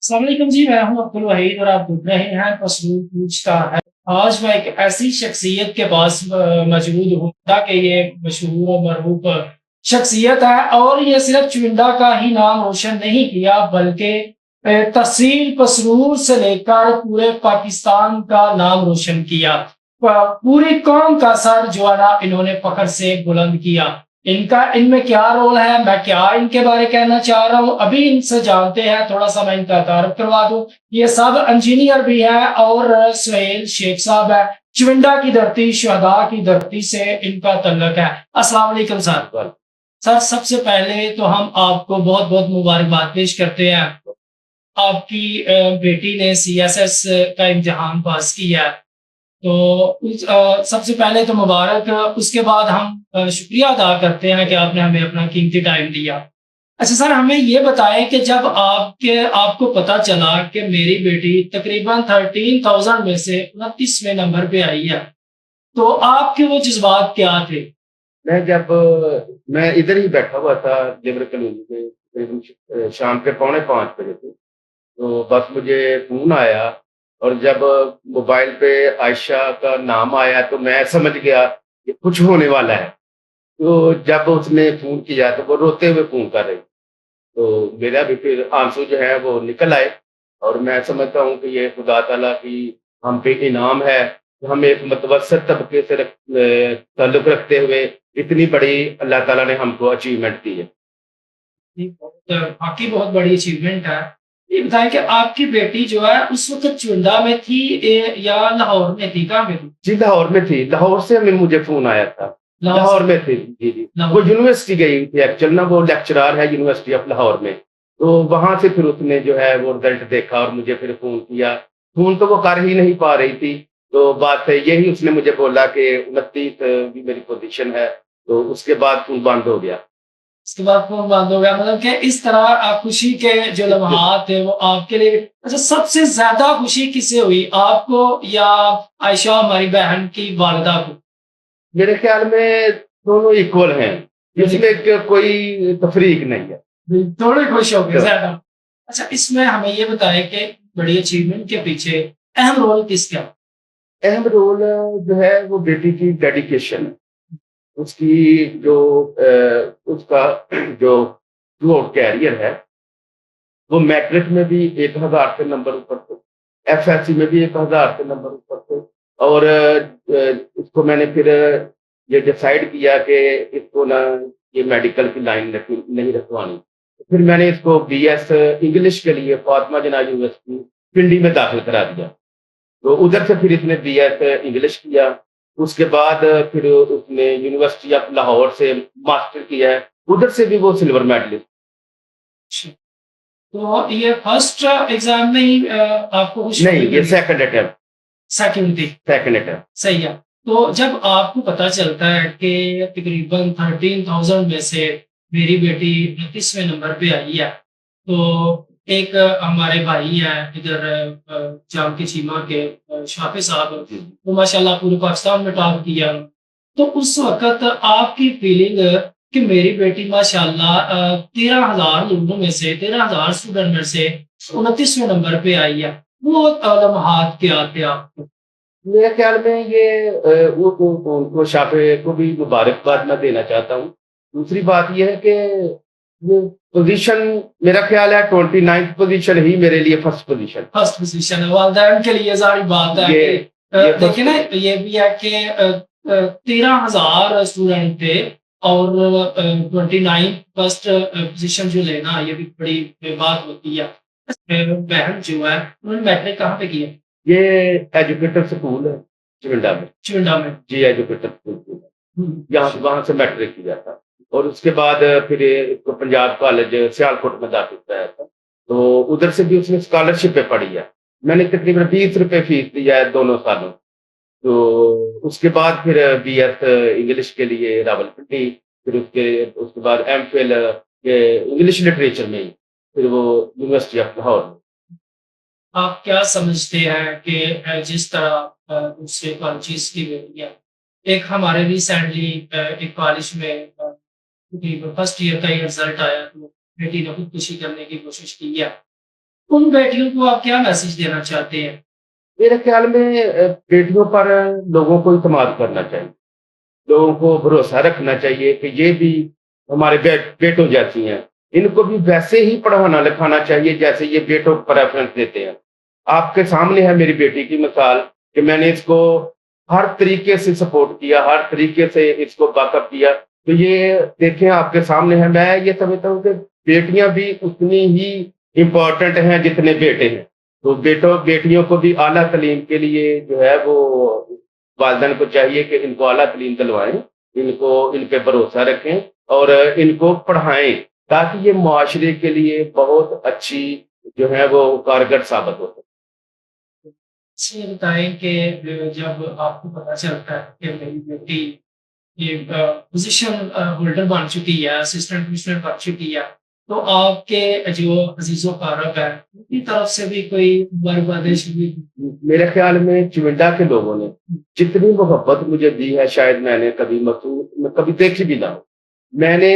السلام علیکم جی، میں ہوں عبد الوحید اور آپ دیکھ رہے ہیں مسرور پوچھتا ہے۔ آج میں ایک ایسی شخصیت کے پاس موجود ہوں کہ یہ مشہور و معروف شخصیت ہے، اور یہ صرف چونڈا کا ہی نام روشن نہیں کیا بلکہ تحصیل پسرور سے لے کر پورے پاکستان کا نام روشن کیا۔ پوری قوم کا سر جو ہے نا انہوں نے فخر سے بلند کیا۔ ان میں کیا رول ہے، میں کیا ان کے بارے کہنا چاہ رہا ہوں، ابھی ان سے جانتے ہیں۔ تھوڑا سا میں ان کا تعارف کروا دوں۔ یہ سب انجینئر بھی ہے اور سہیل شیخ صاحب ہے۔ چونڈا کی دھرتی، شہداء کی دھرتی سے ان کا تعلق ہے۔ السلام علیکم سر۔ سر سب سے پہلے تو ہم آپ کو بہت بہت مبارکباد پیش کرتے ہیں۔ آپ کی بیٹی نے CSS کا امتحان پاس کیا ہے، تو سب سے پہلے تو مبارک۔ اس کے بعد ہم شکریہ ادا کرتے ہیں کہ آپ نے ہمیں اپنا قیمتی ٹائم دیا۔ اچھا سر، ہمیں یہ بتائیں کہ جب آپ کو پتا چلا کہ میری بیٹی تقریباً 13,000 میں سے 29ویں نمبر پہ آئی ہے، تو آپ کے وہ جذبات کیا تھے؟ میں ادھر ہی بیٹھا ہوا تھا لیبر کالونی میں، شام کے 4:45 تھے، تو بس مجھے فون آیا، اور جب موبائل پہ عائشہ کا نام آیا تو میں سمجھ گیا کہ کچھ ہونے والا ہے۔ تو جب اس نے فون کیا تو وہ روتے ہوئے فون کر رہی، تو میرا بھی پھر آنسو جو ہے وہ نکل آئے، اور میں سمجھتا ہوں کہ یہ خدا تعالیٰ کی ہم پہ انعام ہے کہ ہم ایک متوسط طبقے سے تعلق رکھتے ہوئے اتنی بڑی اللہ تعالیٰ نے ہم کو اچیومنٹ دی ہے۔ واقعی بہت بڑی اچیومنٹ ہے۔ یہ بتائیں کہ آپ کی بیٹی جو ہے اس وقت چونڈا میں تھی یا لاہور میں تھی، کہاں میں تھی؟ جی لاہور میں تھی، لاہور سے مجھے فون آیا تھا، لاہور میں تھی۔ جی وہ یونیورسٹی گئی تھی ایکچوئل نا، وہ لیکچرار ہے یونیورسٹی آف لاہور میں، تو وہاں سے پھر اس نے جو ہے وہ رزلٹ دیکھا اور مجھے پھر فون کیا۔ فون تو وہ کر ہی نہیں پا رہی تھی، تو بات یہی اس نے مجھے بولا کہ 29 بھی میری پوزیشن ہے، تو اس کے بعد فون بند ہو گیا۔ اس کے بعد فون بند ہو گیا، مطلب کہ اس طرح خوشی کے جو لمحات تھے وہ آپ کے لیے۔ اچھا، سب سے زیادہ خوشی کس سے ہوئی، آپ کو یا عائشہ ہماری بہن کی والدہ کو؟ میرے خیال میں دونوں ایکول ہیں، اس میں کوئی تفریق نہیں ہے، تھوڑے خوش ہو گئے زیادہ۔ اچھا، اس میں ہمیں یہ بتائے کہ بڑی اچیومنٹ کے پیچھے اہم رول کس کا؟ اہم رول جو ہے وہ بیٹی کی ڈیڈیکیشن، اس کی جو اس کا جو تھرو آؤٹ کیریئر ہے، وہ میٹرک میں بھی 1000 سے نمبر اوپر تھے، FSC میں بھی 1000 سے نمبر اوپر تھے، اور اس کو میں نے پھر یہ ڈیسائیڈ کیا کہ اس کو نہ یہ میڈیکل کی لائن نہیں رکھوانی، پھر میں نے اس کو BS انگلش کے لیے فاطمہ جناح یونیورسٹی پنڈی میں داخل کرا دیا، تو ادھر سے پھر اس نے BS انگلش کیا۔ اس کے بعد پھر اس نے یونیورسٹی آف لاہور سے ماسٹر کیا ہے، ادھر سے بھی وہ سلور میڈلسٹ۔ تو یہ فرسٹ ایگزام میں ہی آپ کو نہیں، یہ سیکنڈ اٹیمپٹ۔ سیکنڈ اٹیمپٹ، صحیح ہے۔ تو جب آپ کو پتا چلتا ہے کہ تقریباً 13,000 میں سے میری بیٹی 29ویں نمبر پہ آئی ہے، تو ایک ہمارے بھائی ہیں ادھر جام کی چیمہ کے شافی صاحب، وہ ماشاءاللہ پورے پاکستان میں ٹاپ کیا، تو اس وقت آپ کی فیلنگ کہ میری بیٹی ماشاءاللہ 13,000 لوگوں میں سے 13,000 اسٹوڈنٹ میں سے 29ویں نمبر پہ آئی ہے، وہ لمحات کیا تھے آپ کو؟ میرے خیال میں یہ وہ شافی کو بھی مبارکباد میں دینا چاہتا ہوں۔ دوسری بات یہ ہے کہ یہ پوزیشن میرا خیال ہے 29 پوزیشن ہی میرے لیے فرسٹ پوزیشن ہے، والدین کے لیے ظاہر بات ہے۔ دیکھیں نا، یہ بھی ہے کہ 13,000 اسٹوڈنٹ تھے اور 29 فرسٹ پوزیشن جو لینا یہ بھی بڑی بات ہوتی ہے۔ بہن جو ہے انہوں نے میٹرک کہاں پہ کیا؟ یہ ایجوکیٹر سکول ہے چونڈا میں، جی ایجوکیٹر سکول، یہاں وہاں سے میٹرک کیا تھا، اور اس کے بعد پھر اس کو پنجاب کالج سیالکوٹ میں داخل کرایا تھا، تو ادھر سے بھی اس نے اسکالرشپ پہ پڑھی ہے۔ میں نے تقریباً 20 روپے فیس دیا ہے دونوں سالوں، تو اس کے بعد پھر BS انگلش کے لیے راولپنڈی، پھر اس کے بعد MPhil انگلش لٹریچر میں، پھر وہ یونیورسٹی آف لاہور۔ آپ کیا سمجھتے ہیں کہ جس طرح دوسرے کالجز کی بیٹیاں، ایک ہمارے ریسنٹلی ایک کالج میں فرسٹ ایئر کا یہ رزلٹ آیا تو بیٹی نے خودکشی کرنے کی کوشش کی ہے، ان بیٹیوں کو آپ کیا میسج دینا چاہتے ہیں؟ میرے خیال میں بیٹیوں پر لوگوں کو اعتماد کرنا چاہیے، لوگوں کو بھروسہ رکھنا چاہیے کہ یہ بھی ہمارے بیٹوں جیسی ہیں، ان کو بھی ویسے ہی پڑھانا لکھانا چاہیے جیسے یہ بیٹوں کو پریفرنس دیتے ہیں۔ آپ کے سامنے ہے میری بیٹی کی مثال کہ میں نے اس کو ہر طریقے سے سپورٹ کیا، ہر طریقے سے اس کو بیک اپ کیا، تو یہ دیکھیں آپ کے سامنے ہے۔ میں یہ سمجھتا ہوں کہ بیٹیاں بھی اتنی ہی امپورٹنٹ ہیں جتنے بیٹے ہیں، تو بیٹیوں کو بھی اعلیٰ تعلیم کے لیے جو ہے وہ والدین کو چاہیے کہ ان کو اعلیٰ تعلیم دلوائیں، ان پہ بھروسہ رکھیں اور ان کو پڑھائیں تاکہ یہ معاشرے کے لیے بہت اچھی جو ہے وہ کارگر ثابت ہو سکے۔ یہ بتائیں کہ جب آپ کو پتا چلتا ہے کہ میری بیٹی یہ پوزیشن ہولڈر بن چکی ہے، اسسٹنٹ کمشنر بن چکی ہے، تو آپ کے جو عزیز و اقارب ہے ان کی طرف سے بھی کوئی بربادش ہوئی؟ میرے خیال میں چمنڈا کے لوگوں نے جتنی محبت مجھے دی ہے شاید میں نے میں کبھی دیکھی بھی نہ ہو۔ میں نے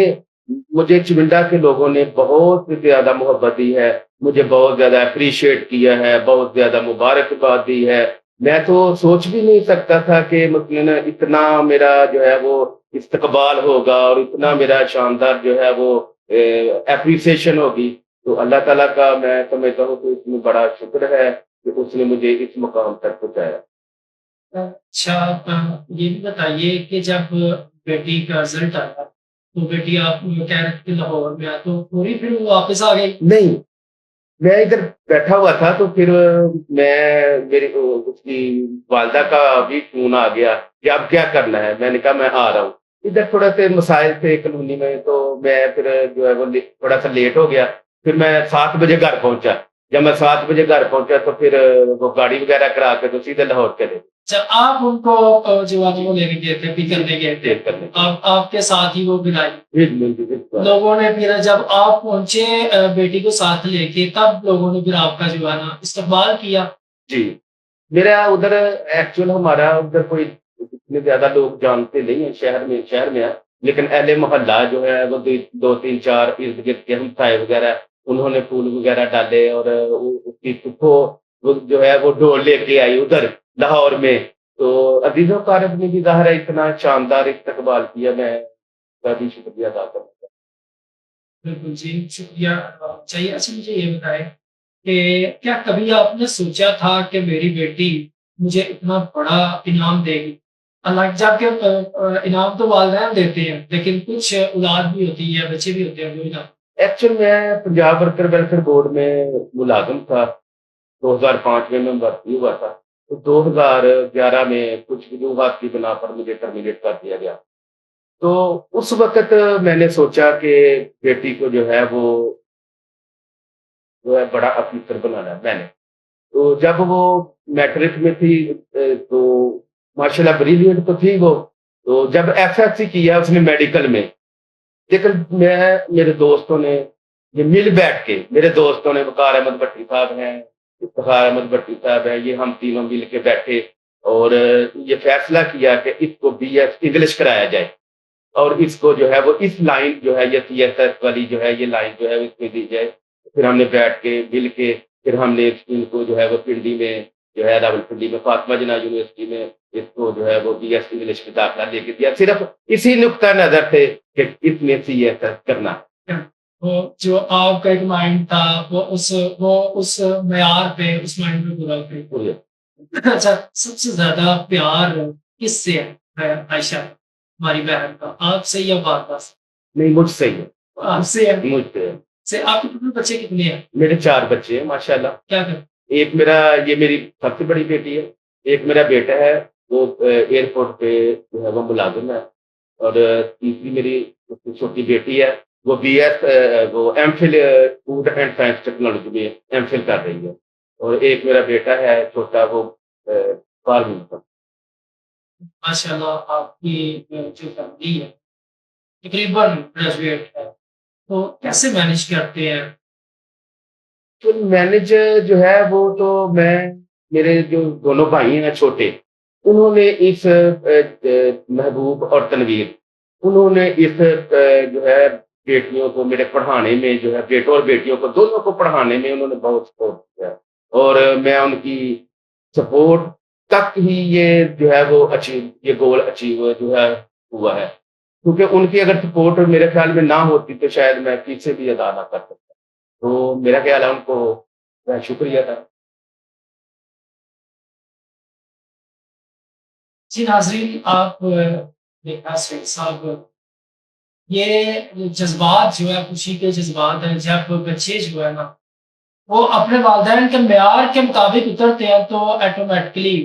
مجھے چمنڈا کے لوگوں نے بہت زیادہ محبت دی ہے، مجھے بہت زیادہ اپریشیٹ کیا ہے، بہت زیادہ مبارکباد دی ہے۔ میں تو سوچ بھی نہیں سکتا تھا کہ مثلاً اتنا میرا جو ہے وہ استقبال ہوگا اور اتنا میرا شاندار جو ہے وہ اپریسیشن ہوگی۔ تو اللہ تعالیٰ کا میں سمجھتا ہوں کہ اس میں بڑا شکر ہے کہ اس نے مجھے اس مقام تک پہنچایا۔ اچھا، یہ بھی بتائیے کہ جب بیٹی کا رزلٹ آیا تو بیٹی آپ کہہ رہے تھے لاہور میں، تو پوری پھر وہ واپس آ گئی؟ نہیں، میں ادھر بیٹھا ہوا تھا تو پھر میری اس کی والدہ کا بھی فون آ گیا کہ اب کیا کرنا ہے۔ میں نے کہا میں آ رہا ہوں۔ ادھر تھوڑا سے مسائل تھے کالونی میں، تو میں پھر جو ہے وہ تھوڑا سا لیٹ ہو گیا۔ پھر میں 7 بجے گھر پہنچا۔ جب میں 7 بجے گھر پہنچا تو پھر وہ گاڑی وغیرہ کرا کے تو سیدھے لاہور چلے اچھا، آپ ان کو جو آپ وہ لینے گئے تھے، پک کرنے گئے تھے، کرنے۔ آپ کے ساتھ ہی وہ بلائی بالکل۔ لوگوں نے؟ پھر جب آپ پہنچے بیٹی کو ساتھ لے کے، تب لوگوں نے پھر آپ کا جو ہے نا استقبال کیا؟ جی، میرا ادھر ایکچوئل ہمارا ادھر کوئی اتنے زیادہ لوگ جانتے نہیں ہیں، شہر میں ہے، لیکن اہل محلہ جو ہے وہ 2 3 4 ارد گرد کے ہمسائے وغیرہ انہوں نے پھول وغیرہ ڈالے، اور اس کی پھپھو وہ جو ہے وہ ڈول لے کے آئی ادھر لاہور میں۔ تو عزیز و اقارب نے بھی ظاہر ہے اتنا شاندار استقبال کیا، میں اس کا بھی شکریہ ادا کروں گا۔ بالکل جی، شکریہ چاہیے۔ اچھا، مجھے یہ بتائیں کہ کیا کبھی آپ نے سوچا تھا کہ میری بیٹی مجھے اتنا بڑا انعام دے گی؟ اللہ، جبکہ انعام تو والدین دیتے ہیں، لیکن کچھ اولاد بھی ہوتی ہے، بچے بھی ہوتے ہیں جو انعام۔ ایکچوئل میں پنجاب ورکر ویلفیئر بورڈ میں ملازم تھا، 2005 میں بھرتی ہوا تھا، تو 2011 میں کچھ وجوہات کی بنا پر مجھے ٹرمینیٹ کر دیا گیا۔ تو اس وقت میں نے سوچا کہ بیٹی کو جو ہے وہ بڑا افسر بنانا ہے میں نے۔ تو جب وہ میٹرک میں تھی تو ماشاءاللہ بریلینٹ تو تھی وہ، تو جب ایف ایف سی کیا اس نے میڈیکل میں، لیکن میرے دوستوں نے یہ مل بیٹھ کے، میرے دوستوں نے وقار احمد بھٹی صاحب ہیں، افتخار احمد بھٹی صاحب ہیں، یہ ہم تینوں مل کے بیٹھے اور یہ فیصلہ کیا کہ اس کو بی ایس انگلش کرایا جائے، اور اس کو جو ہے وہ اس لائن جو ہے یہ سی ایس ایس والی جو ہے یہ لائن جو ہے اس میں دی جائے۔ پھر ہم نے بیٹھ کے مل کے پھر ہم نے ان کو جو ہے وہ پنڈی میں جو ہے راول پنڈی میں فاطمہ جناح یونیورسٹی میں اس کو جو ہے وہ بی ایس انگلش میں داخلہ لے کے دیا، صرف اسی نقطہ نظر تھے کہ اس میں سی ایس ایس کرنا۔ وہ جو آپ کا ایک مائنڈ تھا وہ اس معیار پہ، اس مائنڈ پہ پورا اترے۔ اچھا، سب سے زیادہ پیار کس سے ہے عائشہ ہماری بہن کا؟ آپ سے یا والدہ سے؟ نہیں، مجھ سے ہی ہے۔ آپ سے ہے؟ مجھ سے۔ آپ کے ٹوٹل بچے کتنے ہیں؟ میرے 4 بچے ہیں ماشاءاللہ۔ کیا کریں؟ ایک یہ میری سب سے بڑی بیٹی ہے، ایک میرا بیٹا ہے وہ ایئرپورٹ پہ جو ہے وہ ملازم ہے، اور تیسری میری چھوٹی بیٹی ہے وہ بی ایس وہ M Phil food and science technology میں ایم فل کر رہی ہے، اور ایک میرا بیٹا ہے چھوٹا وہ فارمنگ کا۔ ماشاء اللہ، آپ کی جو فیملی ہے تقریباً گریجویٹ ہے، تو کیسے مینج کرتے ہیں؟ تو مینج جو ہے وہ تو میرے جو دونوں بھائی ہیں چھوٹے، انہوں نے اس محبوب اور تنویر، انہوں نے اس جو ہے بیٹیوں کو میرے پڑھانے میں جو ہے، بیٹوں اور بیٹیوں کو دونوں کو پڑھانے میں انہوں نے بہت سپورٹ کیا، اور میں ان کی سپورٹ تک ہی یہ جو ہے وہ اچیو، یہ گول اچیو جو ہے ہوا ہے، کیونکہ ان کی اگر سپورٹ میرے خیال میں نہ ہوتی تو شاید میں پیچھے بھی ادا نہ کر سکتا، تو میرا خیال ہے ان کو میں شکریہ تھا۔ جی ناظرین، آپ دیکھا سعید صاحب، یہ جذبات جو ہے خوشی کے جذبات ہیں، جب بچے جو ہے نا وہ اپنے والدین کے معیار کے مطابق اترتے ہیں تو آٹومیٹکلی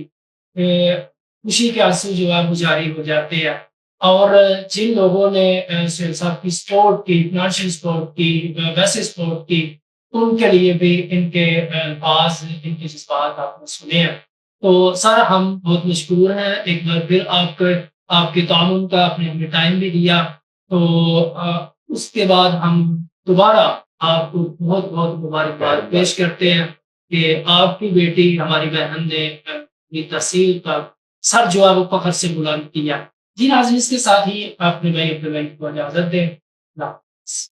خوشی کے آنسو جو ہے وہ جاری ہو جاتے ہیں۔ اور جن لوگوں نے سہیل صاحب کی سپورٹ کی، فنانشل سپورٹ کی، ویسے سپورٹ کی، ان کے لیے بھی ان کے الفاظ، ان کے جذبات آپ نے سنے ہیں۔ تو سر ہم بہت مشکور ہیں ایک بار پھر آپ کے تعاون کا، اپنے ہمیں ٹائم بھی دیا، تو اس کے بعد ہم دوبارہ آپ کو بہت بہت مبارکباد پیش کرتے ہیں کہ آپ کی بیٹی ہماری بہن نے اپنی تحصیل کا سر جو ہے وہ فخر سے بلند کیا۔ جی ناظرین، اس کے ساتھ ہی اپنے بھائی کو اجازت دیں۔ اللہ حافظ۔